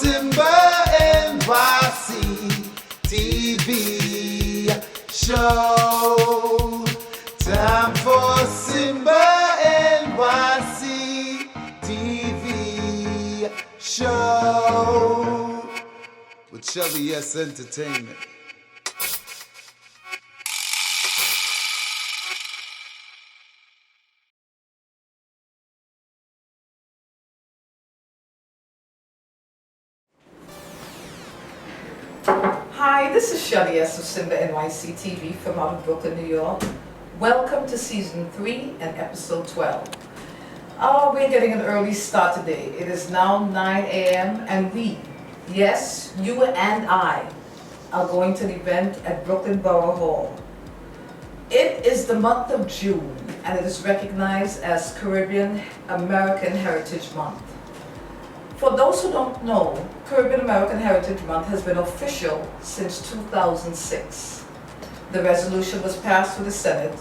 SIMBA NYC TV show. Time for SIMBA NYC TV show with Shelda S Entertainment. Hi, this is Shelda S of SIMBA NYC TV from out of Brooklyn, New York. Welcome to Season 3 and Episode 12. Oh, we're getting an early start today. It is now 9 a.m. and we, yes, you and I, are going to the event at Brooklyn Borough Hall. It is the month of June and it is recognized as Caribbean American Heritage Month. For those who don't know, Caribbean American Heritage Month has been official since 2006. The resolution was passed through the Senate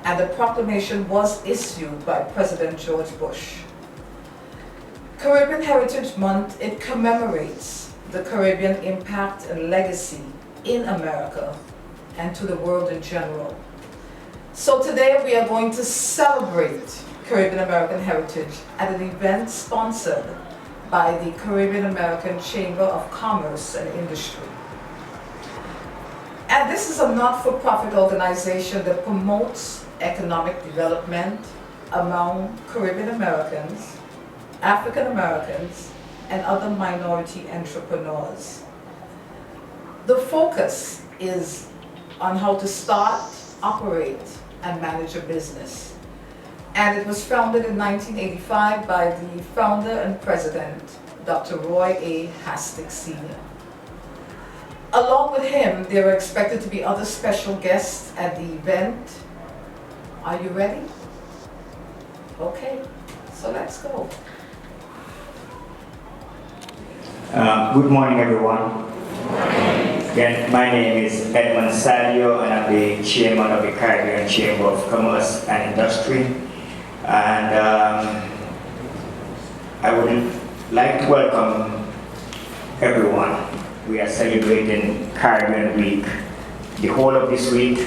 and the proclamation was issued by President George Bush. Caribbean Heritage Month, it commemorates the Caribbean impact and legacy in America and to the world in general. So today we are going to celebrate Caribbean American Heritage at an event sponsored by the Caribbean American Chamber of Commerce and Industry. And this is a not-for-profit organization that promotes economic development among Caribbean Americans, African Americans, and other minority entrepreneurs. The focus is on how to start, operate, and manage a business. And it was founded in 1985 by the founder and president, Dr. Roy A. Hastings Sr. Along with him, there are expected to be other special guests at the event. Are you ready? Okay, so let's go. Good morning, everyone. Again, my name is Edmund Sadio, and I'm the chairman of the Caribbean Chamber of Commerce and Industry. And I would like to welcome everyone. We are celebrating Caribbean Week, the whole of this week,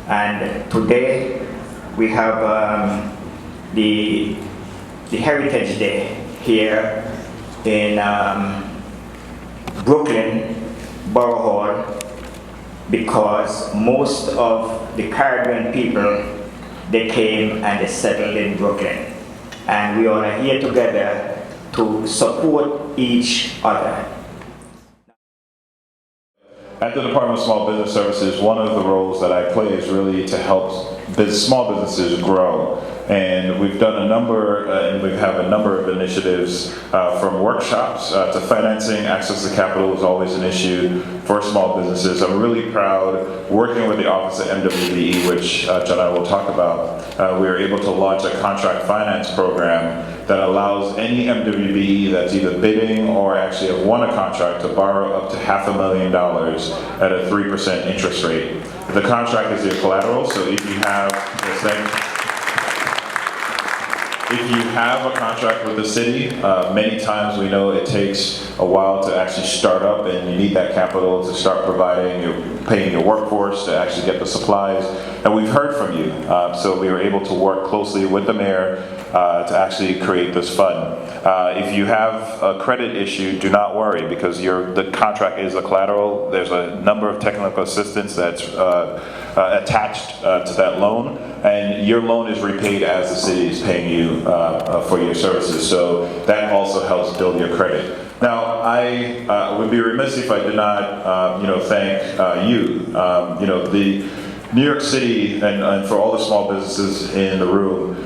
and today we have the Heritage Day here in Brooklyn Borough Hall, because most of the Caribbean people, they came and they settled in Brooklyn. And we all are here together to support each other. At the Department of Small Business Services, one of the roles that I play is really to help small businesses grow. And we've done a number, and we have a number of initiatives from workshops to financing. Access to capital is always an issue for small businesses. I'm really proud, working with the Office of MWBE, which John and I will talk about, we were able to launch a contract finance program that allows any MWBE that's either bidding or actually have won a contract to borrow up to $500,000 at a 3% interest rate. The contract is your collateral, so if you have a contract with the city, many times we know it takes a while to actually start up, and you need that capital to start paying your workforce to actually get the supplies. And we've heard from you, so we were able to work closely with the mayor to actually create this fund. If you have a credit issue, do not worry, because the contract is a collateral. There's a number of technical assistance that's attached to that loan, and your loan is repaid as the city is paying you for your services. So that also helps build your credit. Now, I would be remiss if I did not, thank you. The New York City, and for all the small businesses in the room,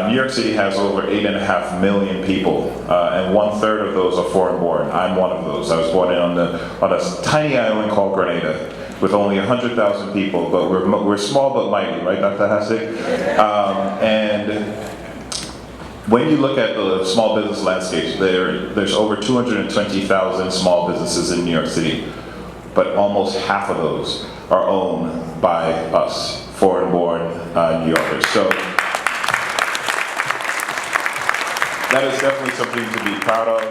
New York City has over 8.5 million people, and 1/3 of those are foreign born. I'm one of those. I was born on a tiny island called Grenada with only 100,000 people, but we're small but mighty, right, Dr. Hasek? And when you look at the small business landscapes, there's over 220,000 small businesses in New York City, but almost half of those are owned by us, foreign-born New Yorkers. So that is definitely something to be proud of.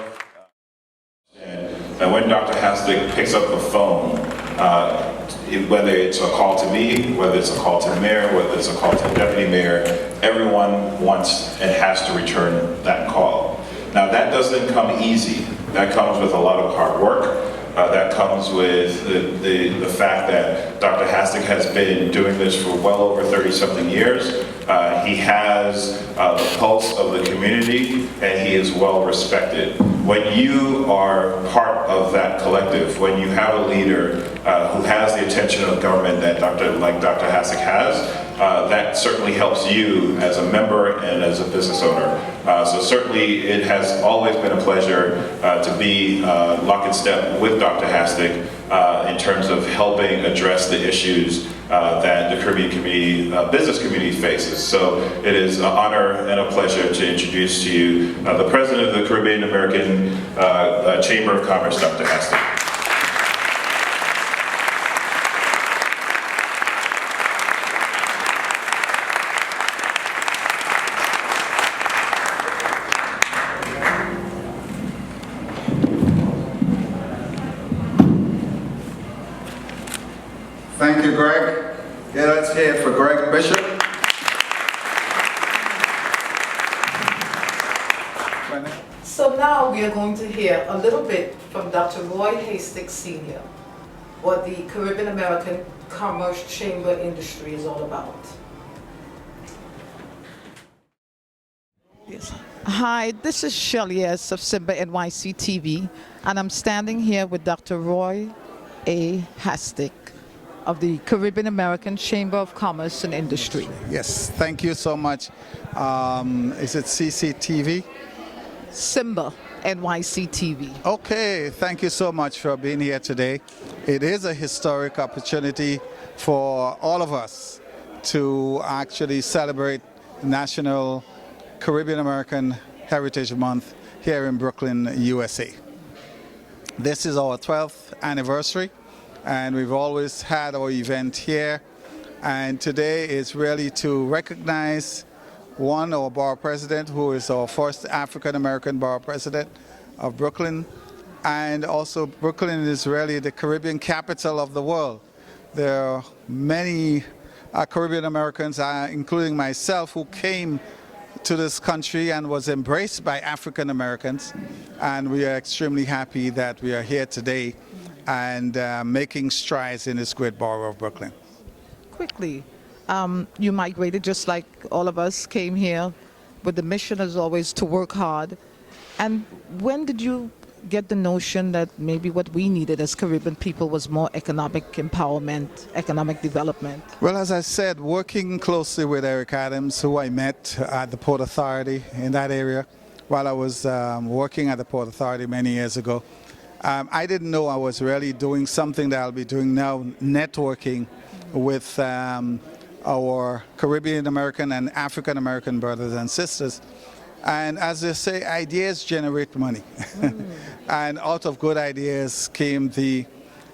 And And when Dr. Hastic picks up the phone, whether it's a call to me, whether it's a call to the mayor, whether it's a call to the deputy mayor, everyone wants and has to return that call. Now that doesn't come easy. That comes with a lot of hard work. That comes with the fact that Dr. Hastic has been doing this for well over 30-something years. He has the pulse of the community, and he is well respected. When you are part of that collective, when you have a leader who has the attention of government that like Dr. Hastic has, that certainly helps you as a member and as a business owner. So certainly it has always been a pleasure to be lock and step with Dr. Hastic in terms of helping address the issues that the Caribbean community, business community faces. So it is an honor and a pleasure to introduce to you the President of the Caribbean American Chamber of Commerce, Dr. Hastic. Thank you, Greg. Yeah, let's hear it for Greg Bishop. So now we are going to hear a little bit from Dr. Roy Hastings Sr., what the Caribbean American Commerce Chamber industry is all about. Yes. Hi, this is Shelda S. of SIMBA NYC TV, and I'm standing here with Dr. Roy A. Hastings of the Caribbean American Chamber of Commerce and Industry. Yes, thank you so much. Is it CCTV? SIMBA NYC TV. Okay, thank you so much for being here today. It is a historic opportunity for all of us to actually celebrate National Caribbean American Heritage Month here in Brooklyn, USA. This is our 12th anniversary, and we've always had our event here. And today is really to recognize our borough president, who is our first African-American borough president of Brooklyn. And also Brooklyn is really the Caribbean capital of the world. There are many Caribbean Americans, including myself, who came to this country and was embraced by African Americans. And we are extremely happy that we are here today and making strides in this great borough of Brooklyn. Quickly, you migrated just like all of us came here, but the mission is always to work hard. And when did you get the notion that maybe what we needed as Caribbean people was more economic empowerment, economic development? Well, as I said, working closely with Eric Adams, who I met at the Port Authority in that area while I was working at the Port Authority many years ago, I didn't know I was really doing something that I'll be doing now, networking with our Caribbean American and African American brothers and sisters. And as they say, ideas generate money. And out of good ideas came the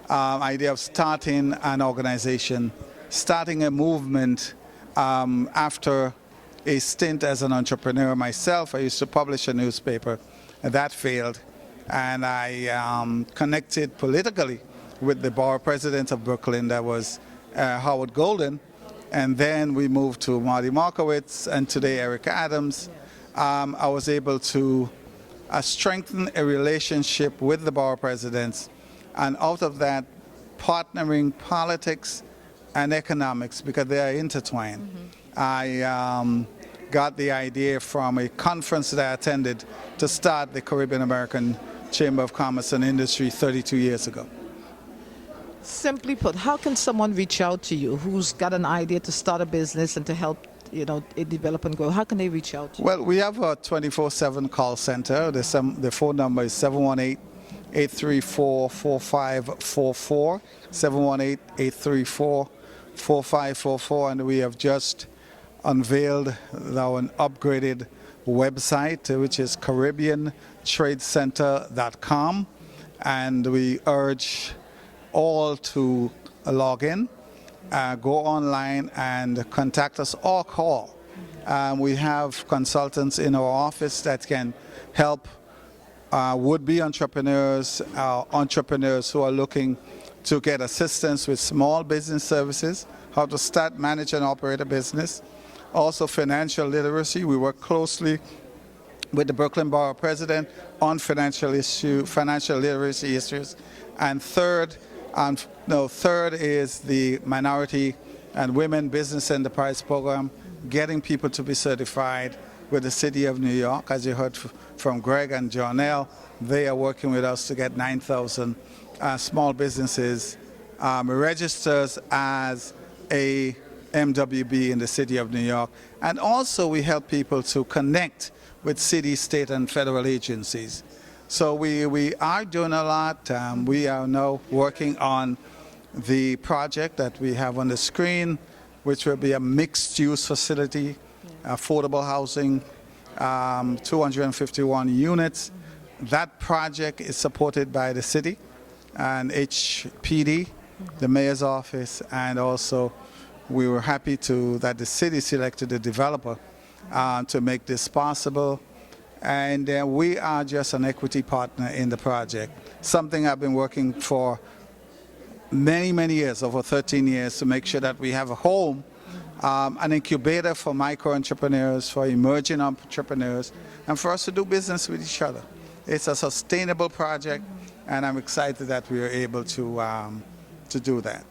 idea of starting an organization, starting a movement. After a stint as an entrepreneur myself, I used to publish a newspaper, and that failed. And I connected politically with the borough president of Brooklyn, that was Howard Golden. And then we moved to Marty Markowitz, and today Eric Adams. I was able to strengthen a relationship with the borough presidents, and out of that, partnering politics and economics, because they are intertwined. I got the idea from a conference that I attended to start the Caribbean American Chamber of Commerce and Industry 32 years ago. Simply put, how can someone reach out to you who's got an idea to start a business and to help it develop and grow? How can they reach out to you? Well, we have a 24/7 call center. The phone number is 718-834-4544, 718-834-4544, and we have just unveiled our upgraded website, which is CaribbeanTradeCenter.com, and we urge all to log in, go online and contact us or call. We have consultants in our office that can help would-be entrepreneurs, entrepreneurs who are looking to get assistance with small business services, how to start, manage, and operate a business. Also financial literacy. We work closely with the Brooklyn Borough President on financial literacy issues. And third is the Minority and Women Business Enterprise Program, getting people to be certified with the City of New York. As you heard from Greg and Jonelle, they are working with us to get 9,000 small businesses registered as a MWB in the City of New York. And also we help people to connect with city, state, and federal agencies. So we are doing a lot. We are now working on the project that we have on the screen, which will be a mixed-use facility, affordable housing, 251 units. That project is supported by the city and HPD, the mayor's office, and also we were happy that the city selected a developer to make this possible. And we are just an equity partner in the project, something I've been working for many, many years, over 13 years, to make sure that we have a home, an incubator for micro-entrepreneurs, for emerging entrepreneurs, and for us to do business with each other. It's a sustainable project, and I'm excited that we are able to do that.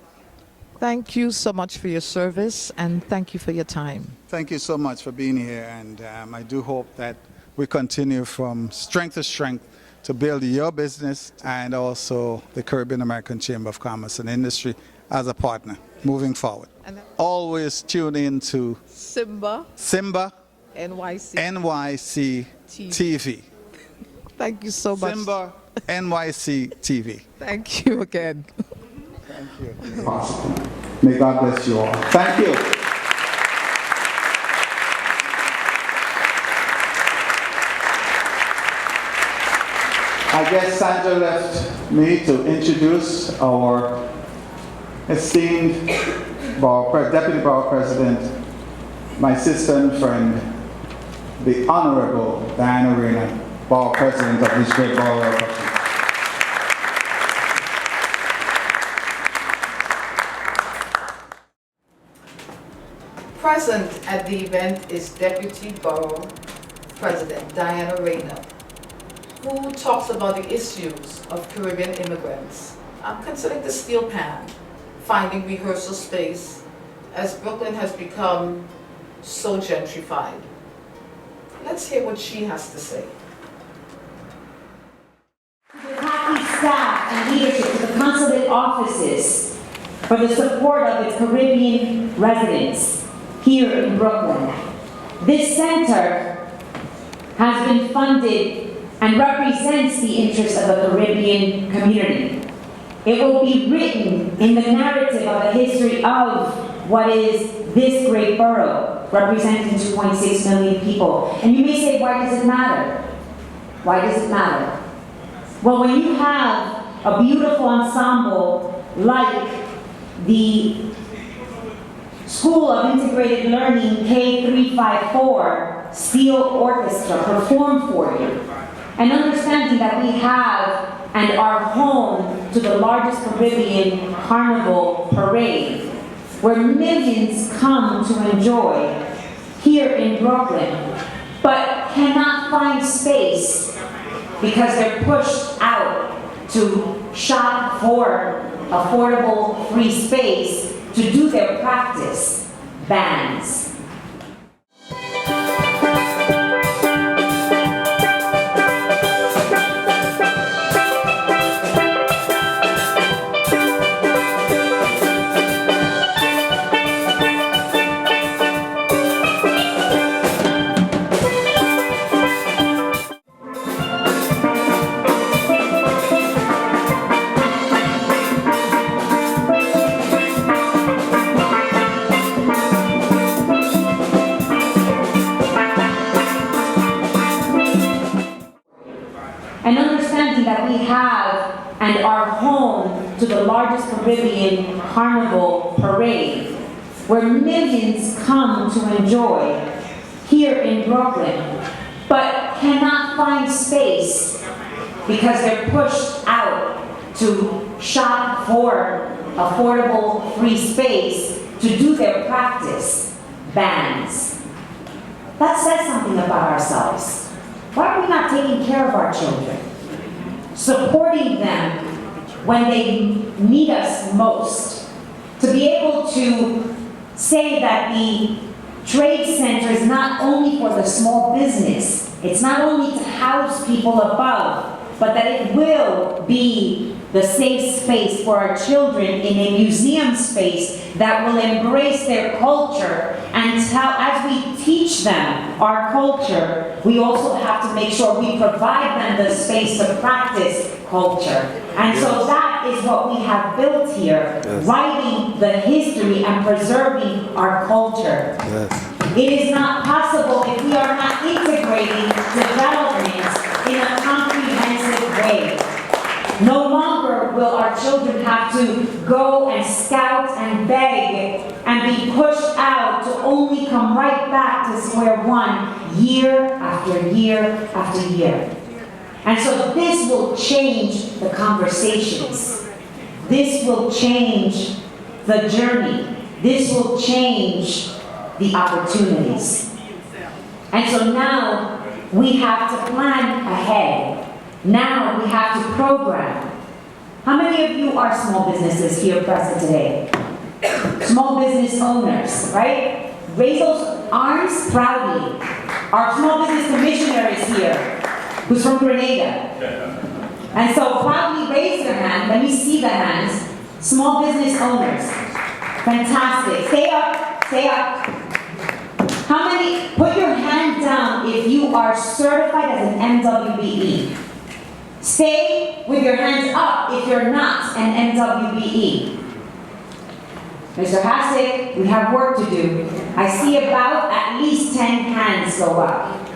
Thank you so much for your service, and thank you for your time. Thank you so much for being here, and I do hope that we continue from strength to strength to build your business and also the Caribbean American Chamber of Commerce and Industry as a partner moving forward. Always tune in to SIMBA NYC TV. Thank you so much. SIMBA NYC TV. Thank you again. Thank you. Possible. May God bless you all. Thank you. I guess Sandra left me to introduce our esteemed Deputy Borough President, my sister and friend, the Honorable Diana Reyna, Borough President of this great borough. Present at the event is Deputy Borough President Diana Reyna, who talks about the issues of Caribbean immigrants, concerning the steel pan, finding rehearsal space, as Brooklyn has become so gentrified. Let's hear what she has to say. To the CA.C.I staff and leadership, to the consulate offices, for the support of its Caribbean residents here in Brooklyn. This center has been funded and represents the interests of the Caribbean community. It will be written in the narrative of the history of what is this great borough, representing 2.6 million people. And you may say, why does it matter? Why does it matter? Well, when you have a beautiful ensemble like the School of Integrated Learning K354 Steel Orchestra perform for you, and understanding that we have and are home to the largest Caribbean carnival parade, where millions come to enjoy here in Brooklyn, but cannot find space because they're pushed out to shop for affordable free space to do their practice, bands. And understanding that we have and are home to the largest Caribbean carnival parade, where millions come to enjoy here in Brooklyn, but cannot find space because they're pushed out to shop for affordable free space to do their practice, bands. That says something about ourselves. Why are we not taking care of our children? Supporting them when they need us most. To be able to say that the trade center is not only for the small business, it's not only to house people above, but that it will be the safe space for our children in a museum space that will embrace their culture and as we teach them our culture, we also have to make sure we provide them the space to practice culture. And so that is what we have built here, writing the history and preserving our culture. It is not possible if we are not integrating development in a comprehensive way. No longer will our children have to go and scout and beg and be pushed out to only come right back to square one year after year after year. And so this will change the conversations. This will change the journey. This will change the opportunities. And so now we have to plan ahead. Now we have to program. How many of you are small businesses here present today? Small business owners, right? Raise those arms proudly. Our small business commissioner is here, who's from Grenada. And so proudly raise your hand. Let me see the hands. Small business owners. Fantastic. Stay up, stay up. How many, put your hand down if you are certified as an MWBE. Stay with your hands up if you're not an MWBE. Mr. Hasek, we have work to do. I see about at least 10 hands go up.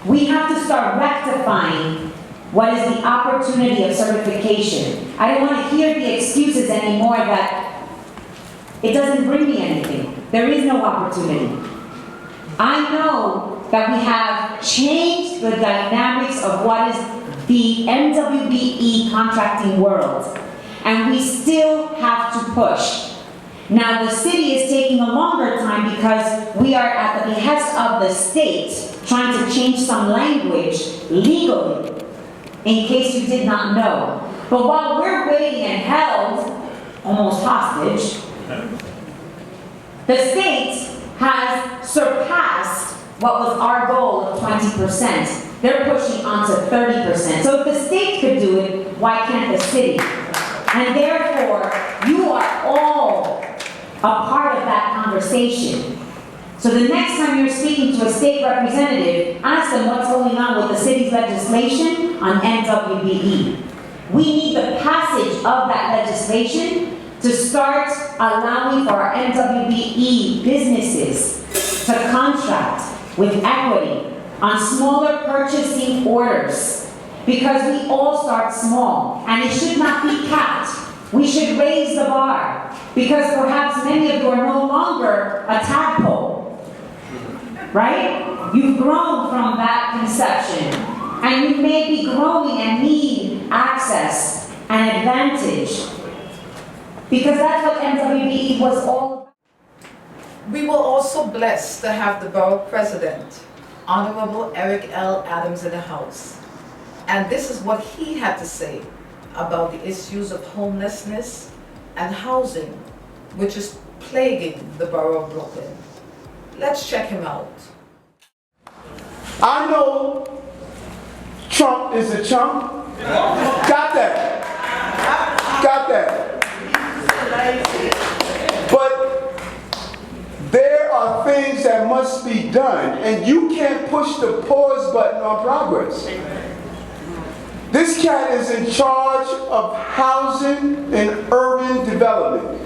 We have to start rectifying what is the opportunity of certification. I don't want to hear the excuses anymore that it doesn't bring me anything. There is no opportunity. I know that we have changed the dynamics of what is the MWBE contracting world, and we still have to push. Now the city is taking a longer time because we are at the behest of the state trying to change some language legally, in case you did not know. But while we're waiting and held, almost hostage, the state has surpassed what was our goal of 20%. They're pushing on to 30%. So if the state could do it, why can't the city? And therefore, you are all a part of that conversation. So the next time you're speaking to a state representative, ask them what's going on with the city's legislation on MWBE. We need the passage of that legislation to start allowing for our MWBE businesses to contract with equity on smaller purchasing orders, because we all start small, and it should not be capped. We should raise the bar, because perhaps many of you are no longer a tadpole, right? You've grown from that conception, and you may be growing and need access and advantage, because that's what MWBE was all about. We were also blessed to have the borough president, Honorable Eric L. Adams, in the House. And this is what he had to say about the issues of homelessness and housing, which is plaguing the borough of Brooklyn. Let's check him out. I know Trump is a chump. Got that. Got that. But there are things that must be done, and you can't push the pause button on progress. This cat is in charge of housing and urban development.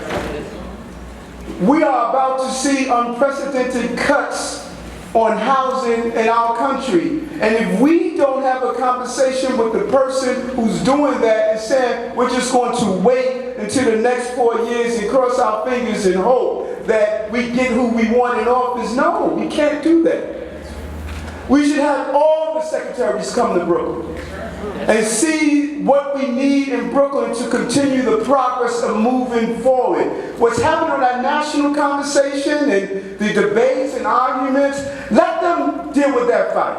We are about to see unprecedented cuts on housing in our country. And if we don't have a conversation with the person who's doing that and saying we're just going to wait until the next 4 years and cross our fingers and hope that we get who we want in office, no, we can't do that. We should have all the secretaries come to Brooklyn. and see what we need in Brooklyn to continue the progress of moving forward. What's happening in our national conversation and the debates and arguments, let them deal with that fight.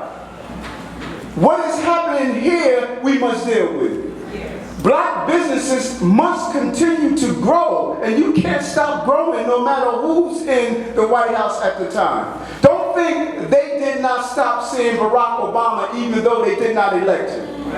What is happening here, we must deal with. Black businesses must continue to grow, and you can't stop growing no matter who's in the White House at the time. Don't think they did not stop seeing Barack Obama even though they did not elect him.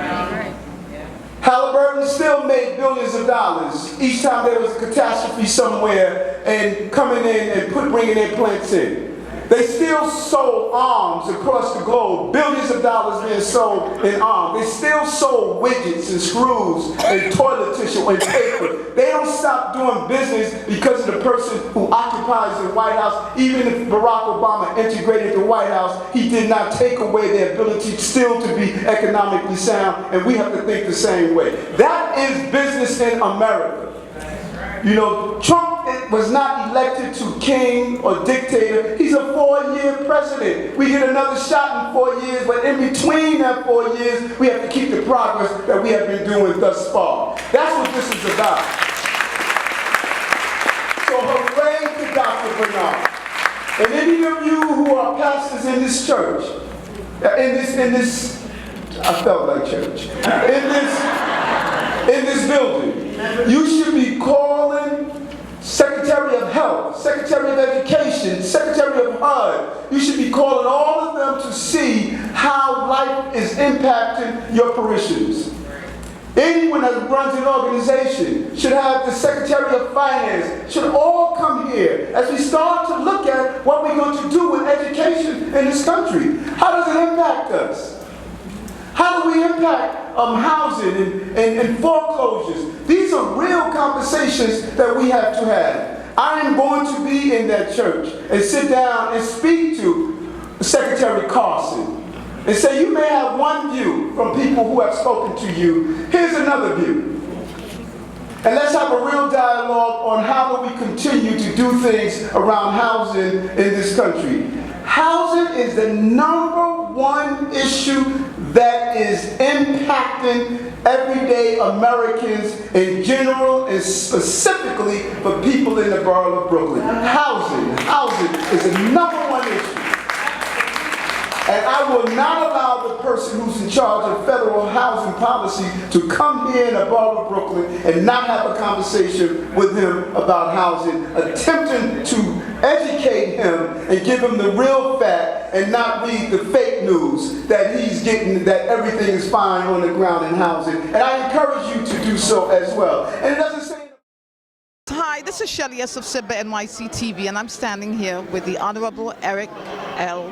Halliburton still made billions of dollars each time there was a catastrophe somewhere and coming in and bringing their plants in. They still sold arms across the globe, billions of dollars being sold in arms. They still sold widgets and screws and toilet tissue and paper. They don't stop doing business because of the person who occupies the White House. Even if Barack Obama integrated the White House, he did not take away their ability still to be economically sound, and we have to think the same way. That is business in America. You know, Trump was not elected to king or dictator. He's a 4-year president. We get another shot in 4 years, but in between that 4 years, we have to keep the progress that we have been doing thus far. That's what this is about. So hooray to Dr. Bernard. And any of you who are pastors in this church, in this, I felt like church, in this building, you should be calling Secretary of Health, Secretary of Education, Secretary of HUD. You should be calling all of them to see how life is impacting your parishioners. Anyone that runs an organization should have the Secretary of Finance, should all come here as we start to look at what we're going to do with education in this country. How does it impact us? How do we impact housing and foreclosures? These are real conversations that we have to have. I am going to be in that church and sit down and speak to Secretary Carson and say, you may have one view from people who have spoken to you. Here's another view. And let's have a real dialogue on how do we continue to do things around housing in this country. Housing is the #1 issue that is impacting everyday Americans in general and specifically for people in the borough of Brooklyn. Housing is the #1 issue. And I will not allow the person who's in charge of federal housing policy to come here in the borough of Brooklyn and not have a conversation with him about housing, attempting to educate him and give him the real fact and not read the fake news that he's getting, that everything is fine on the ground in housing. And I encourage you to do so as well. And it doesn't say... Hi, this is Shelda Smith of SIMBA NYC TV, and I'm standing here with the Honorable Eric L.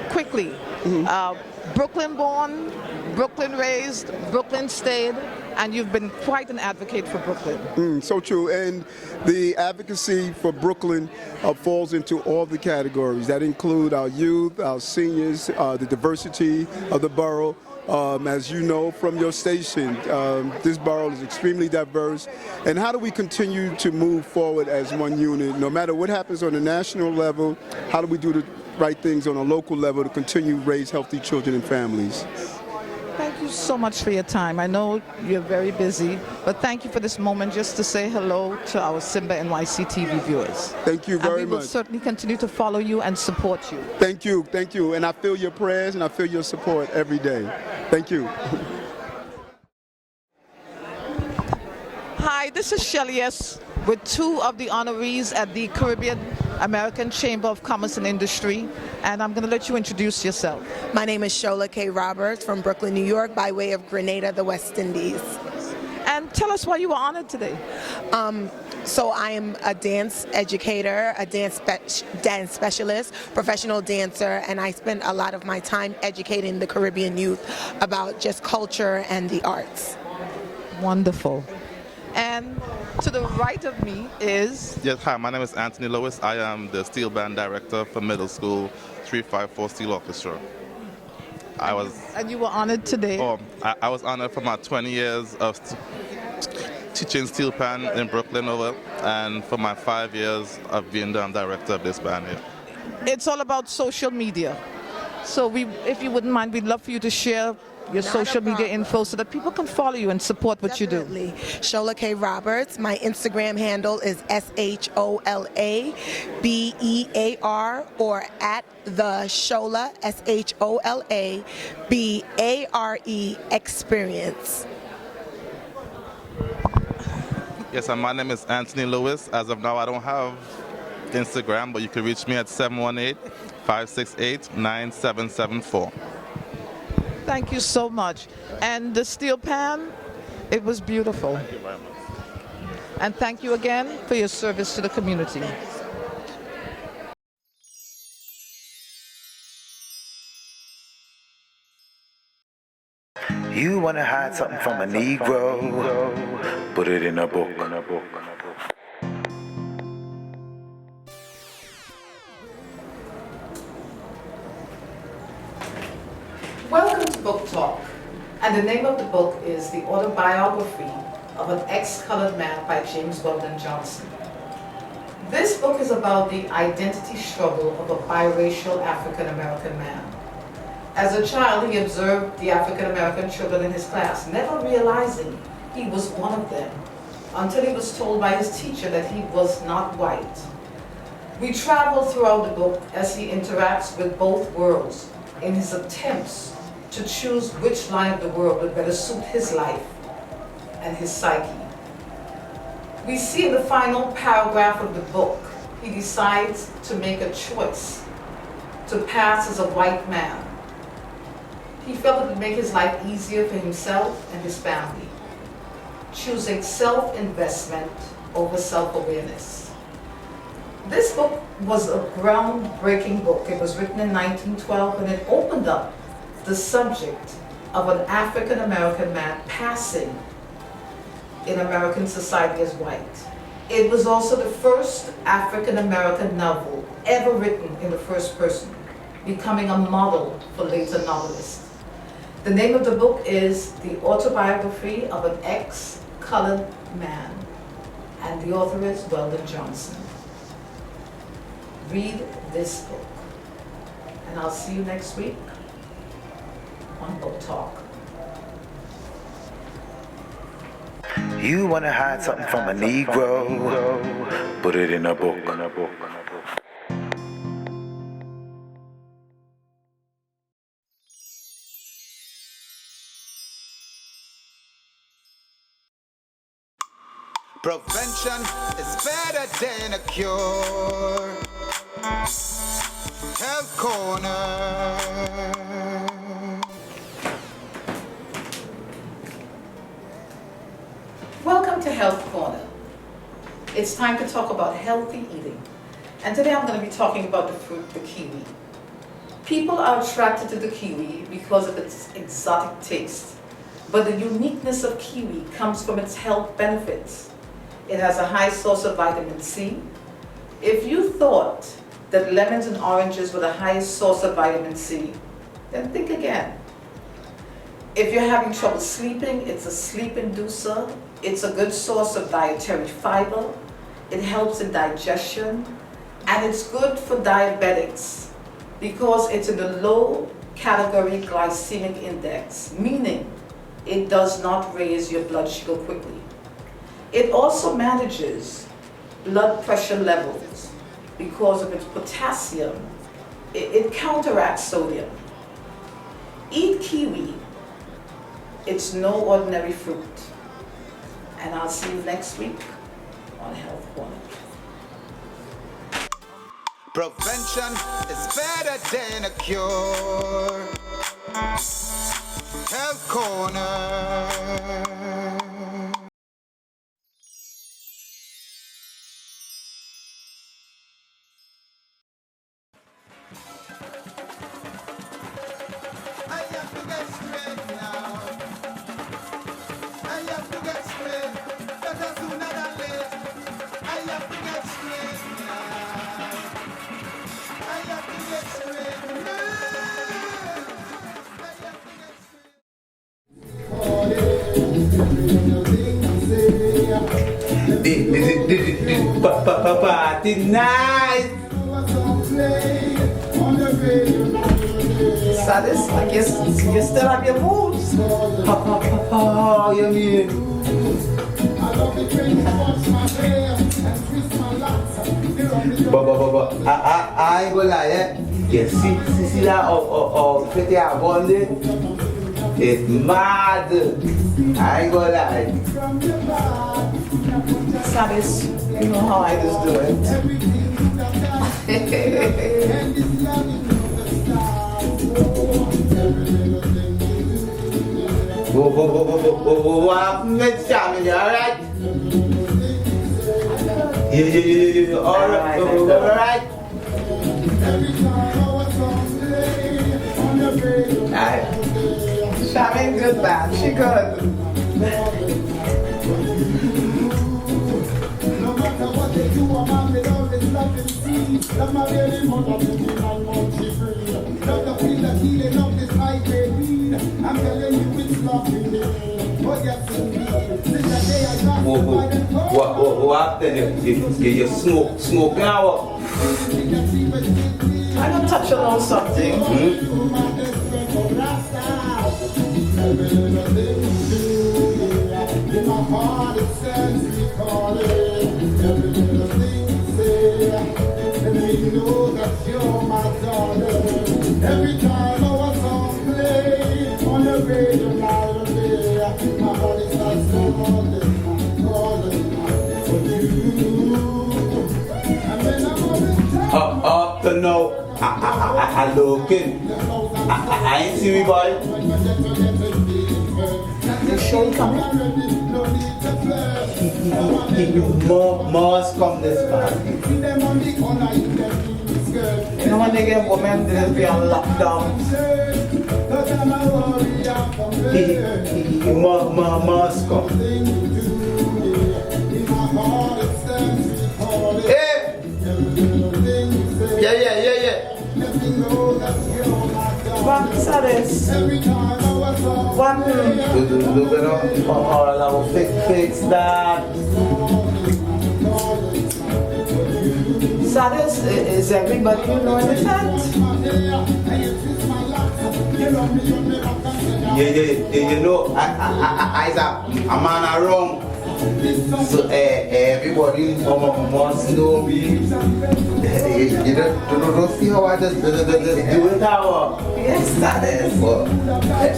Quickly, Brooklyn born, Brooklyn raised, Brooklyn stayed, and you've been quite an advocate for Brooklyn. So true, and the advocacy for Brooklyn falls into all the categories. That include our youth, our seniors, the diversity of the borough. As you know from your station, this borough is extremely diverse. And how do we continue to move forward as one unit? No matter what happens on the national level, how do we do the right things on a local level to continue to raise healthy children and families? Thank you so much for your time. I know you're very busy, but thank you for this moment just to say hello to our SIMBA NYC TV viewers. Thank you very much. And we will certainly continue to follow you and support you. Thank you, thank you. And I feel your prayers and I feel your support every day. Thank you. Hi, this is Shelda Smith with 2 of the honorees at the Caribbean American Chamber of Commerce and Industry, and I'm going to let you introduce yourself. My name is Shola K. Roberts from Brooklyn, New York, by way of Grenada, the West Indies. And tell us why you were honored today. So I am a dance educator, a dance specialist, professional dancer, and I spend a lot of my time educating the Caribbean youth about just culture and the arts. Wonderful. And to the right of me is... Yes, hi, my name is Anthony Lewis. I am the steel band director for middle school 354 Steel Orchestra. And you were honored today. Oh, I was honored for my 20 years of teaching steel band in Brooklyn over, and for my 5 years of being the director of this band here. It's all about social media. So if you wouldn't mind, we'd love for you to share your social media info so that people can follow you and support what you do. Definitely. Shola K. Roberts. My Instagram handle is SHOLABEAR or at the Shola SHOLABARE experience. Yes, and my name is Anthony Lewis. As of now, I don't have Instagram, but you can reach me at 718-568-9774. Thank you so much. And the steel pan, it was beautiful. Thank you very much. And thank you again for your service to the community. You wanna hide something from a Negro, put it in a book. Welcome to Book Talk, and the name of the book is The Autobiography of an Ex-Colored Man by James Weldon Johnson. This book is about the identity struggle of a biracial African-American man. As a child, he observed the African-American children in his class, never realizing he was one of them, until he was told by his teacher that he was not white. We travel throughout the book as he interacts with both worlds in his attempts to choose which line of the world would better suit his life and his psyche. We see in the final paragraph of the book, he decides to make a choice to pass as a white man. He felt it would make his life easier for himself and his family, choosing self-investment over self-awareness. This book was a groundbreaking book. It was written in 1912, and it opened up the subject of an African-American man passing in American society as white. It was also the first African-American novel ever written in the first person, becoming a model for later novelists. The name of the book is The Autobiography of an Ex-Colored Man, and the author is Weldon Johnson. Read this book, and I'll see you next week on Book Talk. You wanna hide something from a Negro, put it in a book. Prevention is better than a cure. Health Corner. Welcome to Health Corner. It's time to talk about healthy eating. And today I'm going to be talking about the fruit, the kiwi. People are attracted to the kiwi because of its exotic taste. But the uniqueness of kiwi comes from its health benefits. It has a high source of vitamin C. If you thought that lemons and oranges were the highest source of vitamin C, then think again. If you're having trouble sleeping, it's a sleep inducer. It's a good source of dietary fiber. It helps in digestion. And it's good for diabetics because it's in the low category glycemic index, meaning it does not raise your blood sugar quickly. It also manages blood pressure levels because of its potassium. It counteracts sodium. Eat kiwi. It's no ordinary fruit. And I'll see you next week on Health Corner. Prevention is better than a cure. Health Corner. Party night. Saddest, I guess you still have your moves. Oh, you mean? But I ain't gonna lie, eh? You see that pretty abundant? It's mad. I ain't gonna lie. Saddest, you know how I just do it. What happened next time? You alright? You alright? Shamin good man, she good. What then? You smoke now? I don't touch on something. Every time our song play on the radio night and day, my body starts calling for you. And then I'm up to now, I looking. I ain't see me, boy. You sure you coming? Must come this far. You know when they get women, they'll be on lockdown. He must come. Hey! Yeah. What Saddest? What? Fix that. Saddest, is everybody you know in the tent? Yeah, you know, I'm on a wrong. So everybody must know me. You don't see how I just do it now. Yes, Saddest.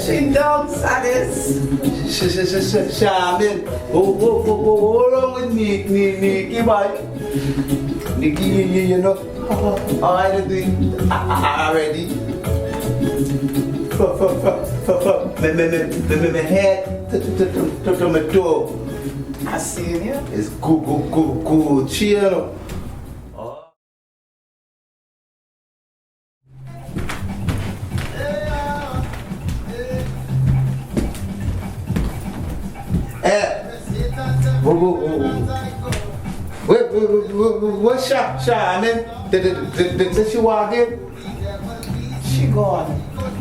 She don't, Saddest. Shaman, hold on with Nikki, boy. Nikki, you know, how I do it already. My head to my toe. I see you. It's good, chill. What's Shaman? Did she walk in? She gone.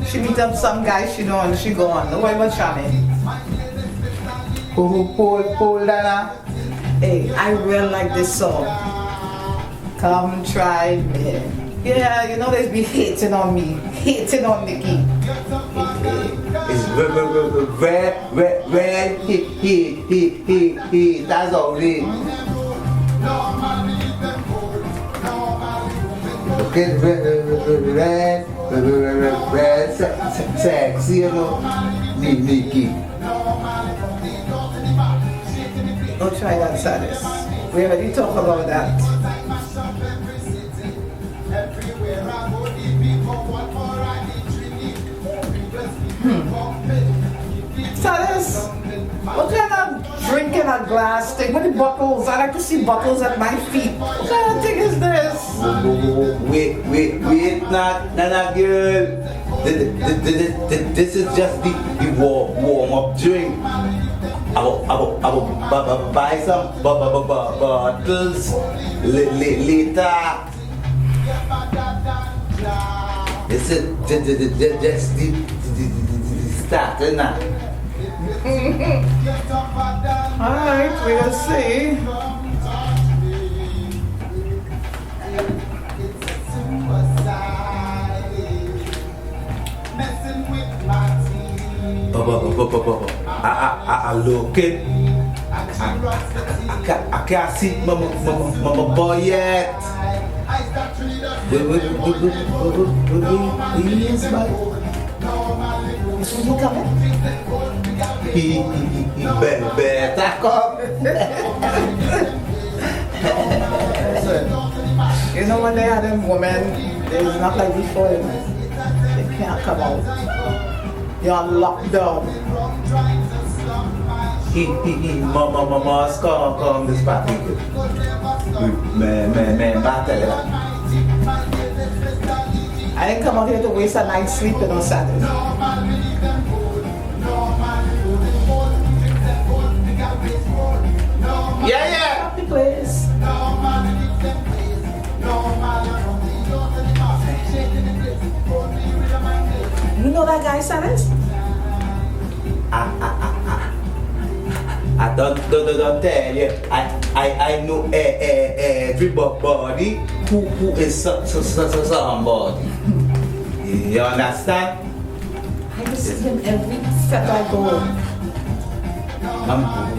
She meet up some guy she know and she gone. No way about Shamin. Hold that. Hey, I really like this song. Come try me. Yeah, you know they be hating on me. Hating on Nikki. It's red, he, that's all it. Okay, red, sexy, you know, Nikki. Don't try that, Saddest. We already talked about that. Saddest, what kind of drink in a glass thing? What are the bottles? I like to see bottles at my feet. What kind of thing is this? Wait, not girl. This is just the warm-up drink. I will buy some bottles later. This is just the starter now. Alright, we'll see. look it. I can't see my boy yet. He better come. You know when they had them women, it's not like before. They can't come out. You're locked down. He must come this party. Man, battle. I didn't come out here to waste a night sleeping on Saturday. Yeah. Happy place. You know that guy, Salas? I don't tell you. I know everybody who is somebody. You understand? I just see him every step I go.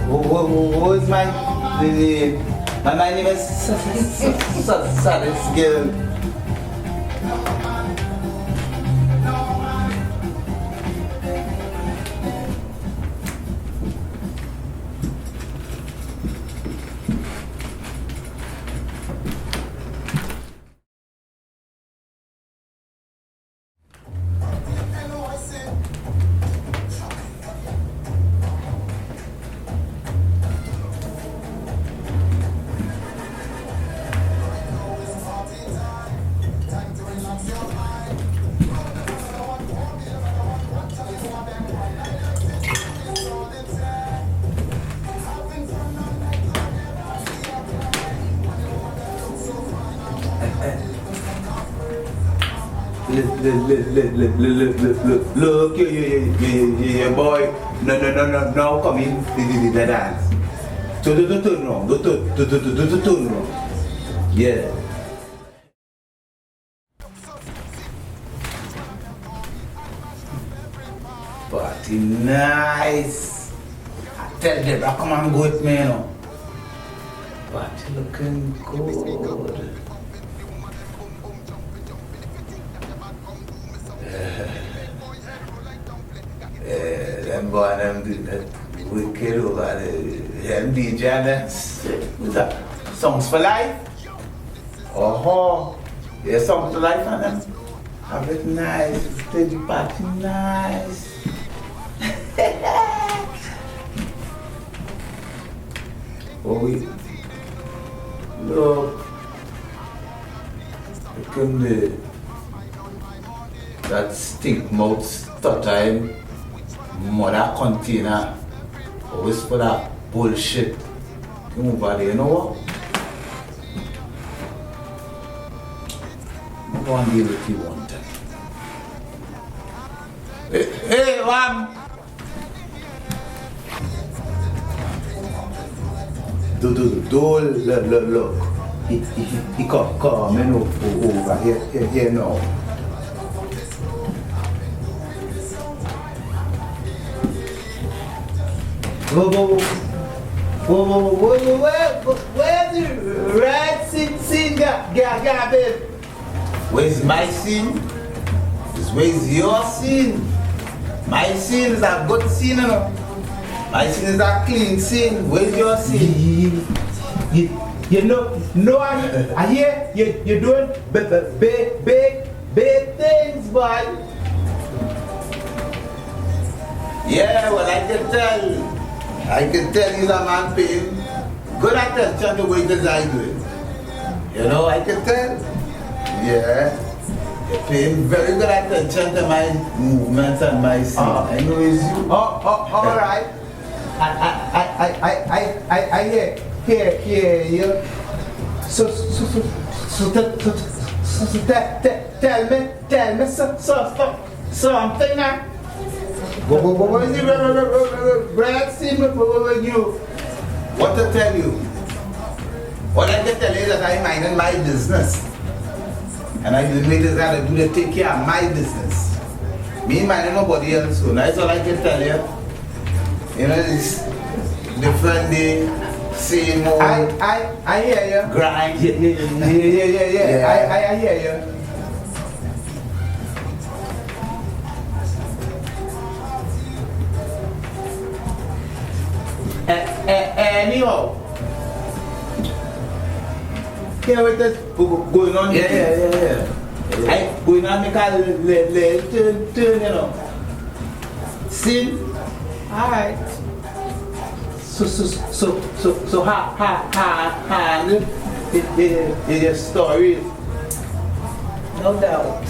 Who is my name? My name is Salis Gill. Look, yeah, boy. No, come in, the dance. Turn round. Yeah. Party nice. I tell them, come on, go with me, you know. Party looking good. Them boy, them do that wicked over them DJ and that Songs for Life. Oh, yeah, Songs for Life and them. Have it nice, steady party nice. Oh, we look at that stink mouth stuttering mother container always for that bullshit. Come over there, you know what? I'm going to deal with you one time. Hey, Wam! Look. He coming over here now. Where's the red scene, babe? Where's my scene? Where's your scene? My scene is a good scene, you know. My scene is a clean scene. Where's your scene? You know, I hear you're doing big things, boy. Yeah, well, I can tell he's a man paying good attention to what I do. You know, I can tell. Yeah. You're paying very good attention to my movements and my scene. I know it's you. All right. I hear you. So tell me something now. What is it, Brad? What to tell you? What I can tell you is that I'm minding my business. And I the way that I do to take care of my business. Me mind nobody else, so that's all I can tell you. You know, it's different day, same old. I hear you. Grind. Yeah. I hear you. Anyhow, hear what is going on here? Yeah. I going on make a little turn, you know. See? Alright. So how is your story? No doubt.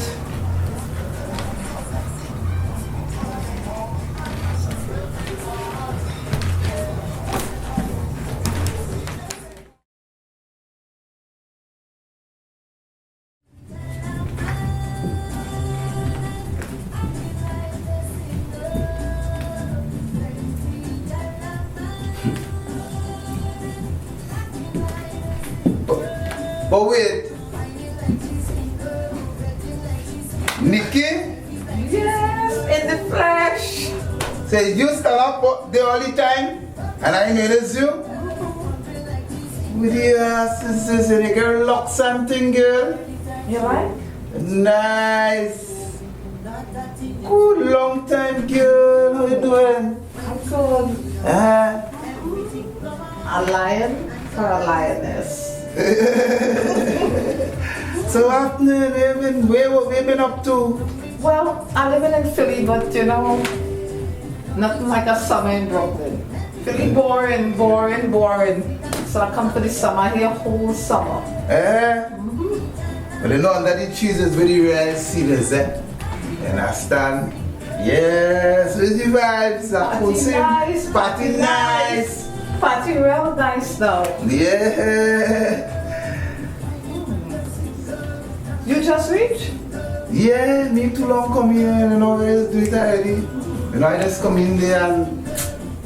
But wait. Nikki? Yes, in the flesh. Say you stand up there all the time and I notice you? With your asses and you can lock something, girl. You like? Nice. Good long time, girl. How you doing? I'm good. A lion for a lioness. So afternoon, where have you been up to? Well, I'm living in Philly, but you know, nothing like a summer in Brooklyn. Philly boring. So I come for the summer here, whole summer. But you know under the trees is very rare serious, eh? You understand? Yes, with the vibes. Party nice. Party real nice though. Yeah. You just reached? Yeah, me too long come here, you know, do it already. You know, I just come in there and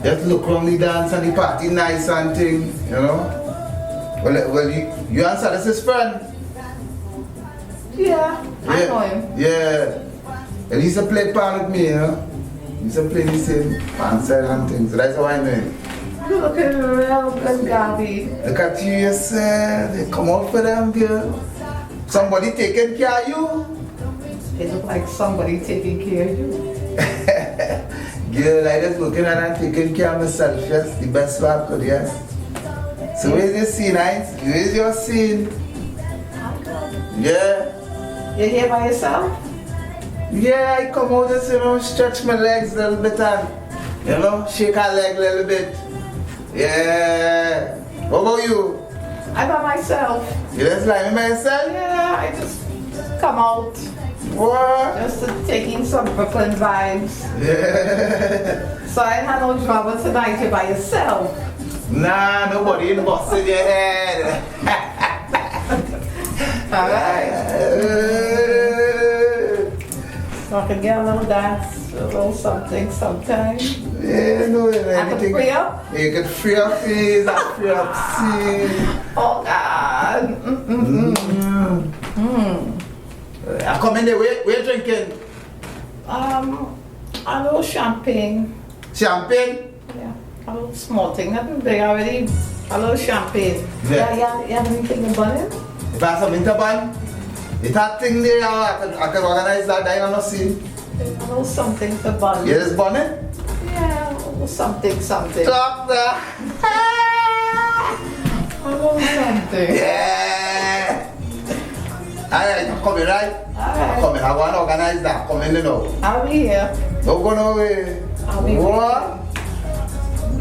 just look around the dance and the party nice and thing, you know. Well, you answer this is friend. Yeah, I know him. Yeah. And he used to play pan with me, you know. He used to play the same pan side and things, so that's how I know him. You looking real good, Gabby. Look at you yourself, they come out for them, girl. Somebody taking care of you. It look like somebody taking care of you. Girl, I just looking at and taking care of myself, yes. The best way I could, yes. So where's your scene, right? Where's your scene? Yeah. You here by yourself? Yeah, I come out just, you know, stretch my legs a little bit and, you know, shake her leg a little bit. Yeah. What about you? I'm by myself. You just like me by yourself? Yeah, I just come out. What? Just to take in some Brooklyn vibes. Yeah. So I had no drama tonight. You're by yourself. Nah, nobody in busting your head. Alright. So I can get a little dance, a little something sometime. Yeah, no, I can free up? You can free up face, I free up scene. Oh God. I come in there, we're drinking. A little champagne. Champagne? Yeah, a little small thing, nothing big already. A little champagne. Yeah. You have anything to bun in? If I have something to bun, if that thing there, I can organize that, I don't see. A little something to bun. You just bun it? Yeah, a little something. Talk there. A little something. Yeah. Alright, I'm coming, right? Alright. I'm coming, I want to organize that. Come in, you know. I'll be here. Don't go nowhere. I'll be What?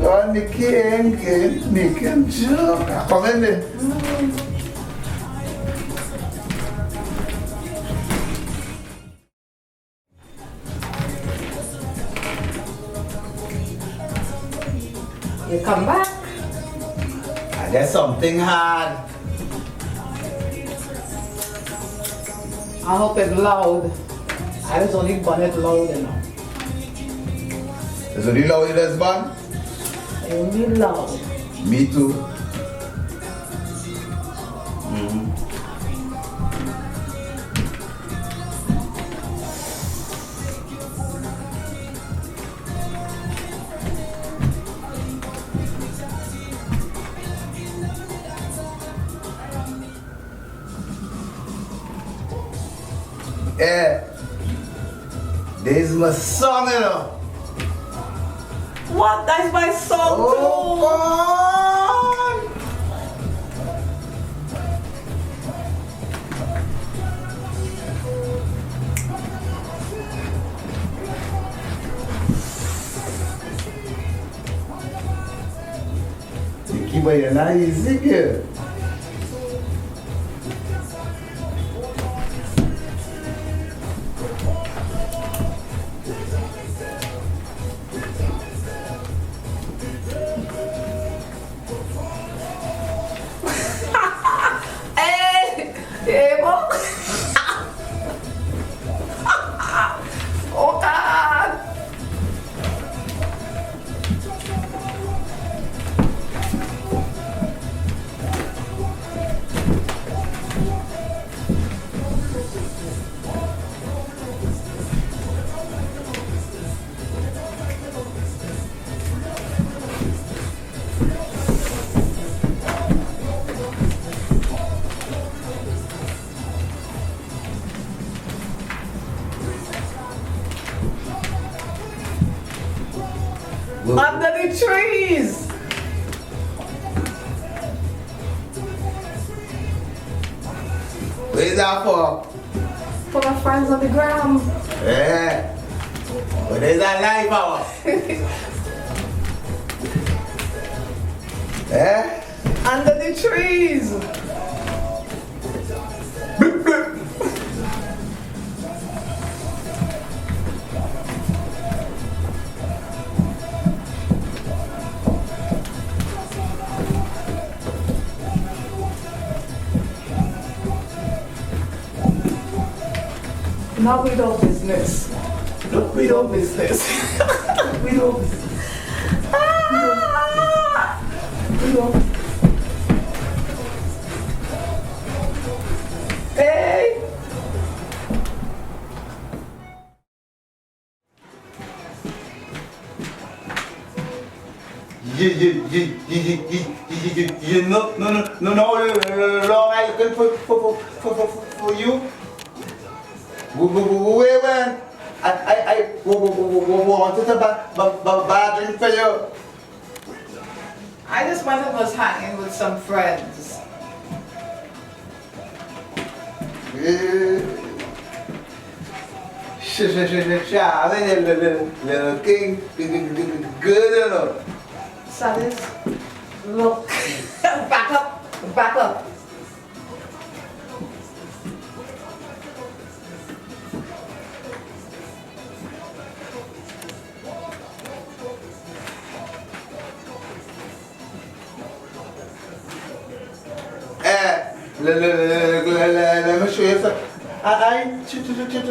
Go Nikki and joke. Come in there. You come back. I get something hard. I hope it's loud. I was only bun it loud enough. Is it loud in this bun? Only loud. Me too. This is my song, you know. What? That's my song Oh, too. Keep it nice, yeah. Oh God! Under the trees! Where's that for? For my friends on the ground. Yeah. But there's that life hour. Yeah? Under the trees! Now we do business. Look, we do business. We do business. We do. Hey! You know, no, long I looking for you. Where when I wanted to buy a drink for you. I just went and was hanging with some friends. Little king, good, you know. Salis, look, back up, back up. Let me show you something. I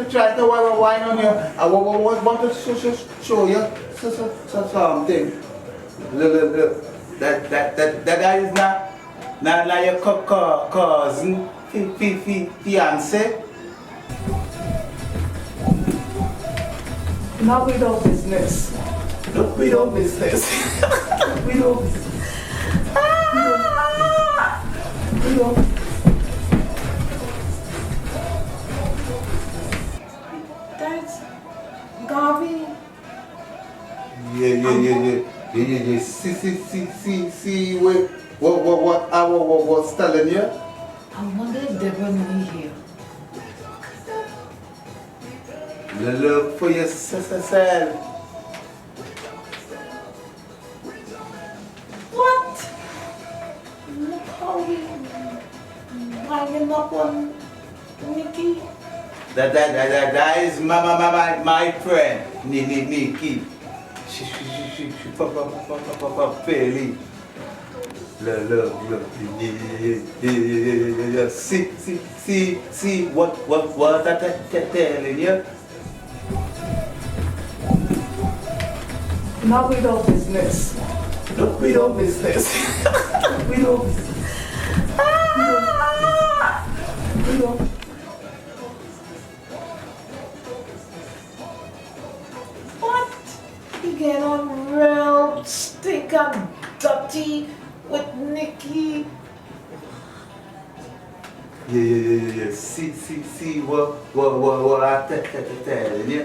try to wine on you. I want to show you something. Look. That guy is not your cousin, fiance. Now we do business. Look, we do business. We do business. We do. That's Garvey. Yeah. See what I was telling you? I wonder if Deborah knew here. Look for yourself. What? Look how he banging up on Nikki. That is my friend, Nikki. She fairly. Look. See what I telling you? Now we do business. Look, we do business. We do business. We do. What? He get on real stink and dirty with Nikki. Yeah. See what I telling you?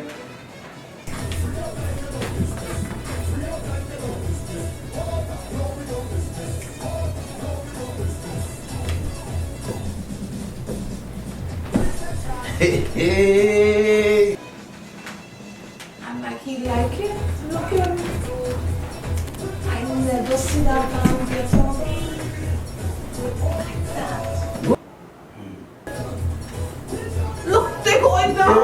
Hey. I'm like, he like it? Look at him. I never see that man get on like that. Look, they're going down.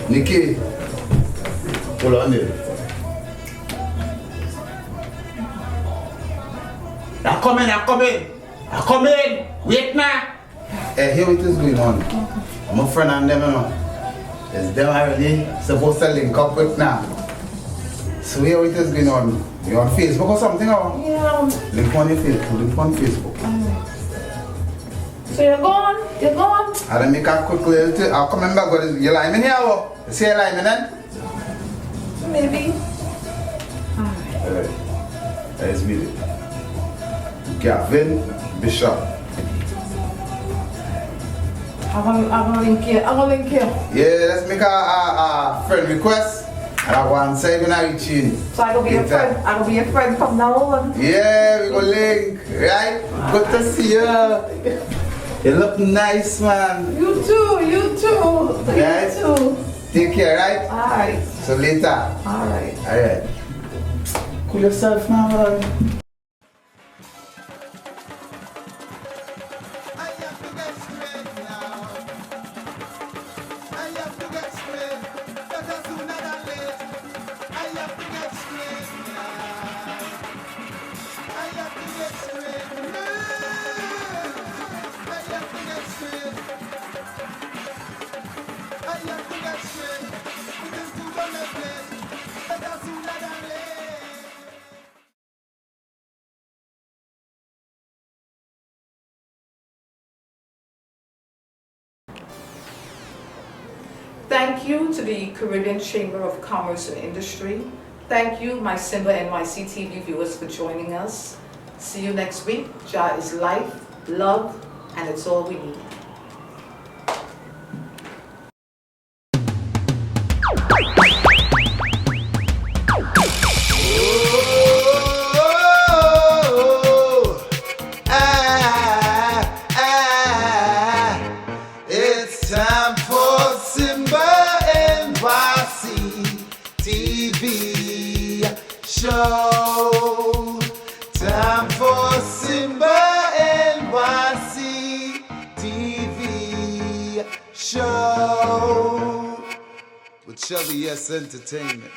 Nikki, hold on there. I'm coming. Wait now. Here what is going on. My friend and them, you know. It's them already supposed to link up with now. So here what is going on. You on Facebook or something or? Yeah. Link on your Facebook. So you're gone? I'll make a quick little. I'll come back with your lime in here or? See your lime in then? Maybe. Alright. Let's meet it. Gavin Bishop. I'm gonna link here. Yeah, let's make a friend request. And I want to say when I reach you. So I gonna be a friend. I gonna be a friend from now on. Yeah, we go link, right? Good to see you. You look nice, man. You too. Right? You too. Take care, right? Alright. So later. Alright. Cool yourself, man. Thank you to the Caribbean Chamber of Commerce and Industry. Thank you, my SIMBA NYC TV viewers, for joining us. See you next week. Jah is life, love, and it's all we need. It's time for SIMBA NYC TV show. Time for SIMBA NYC TV show with Shelda Entertainment.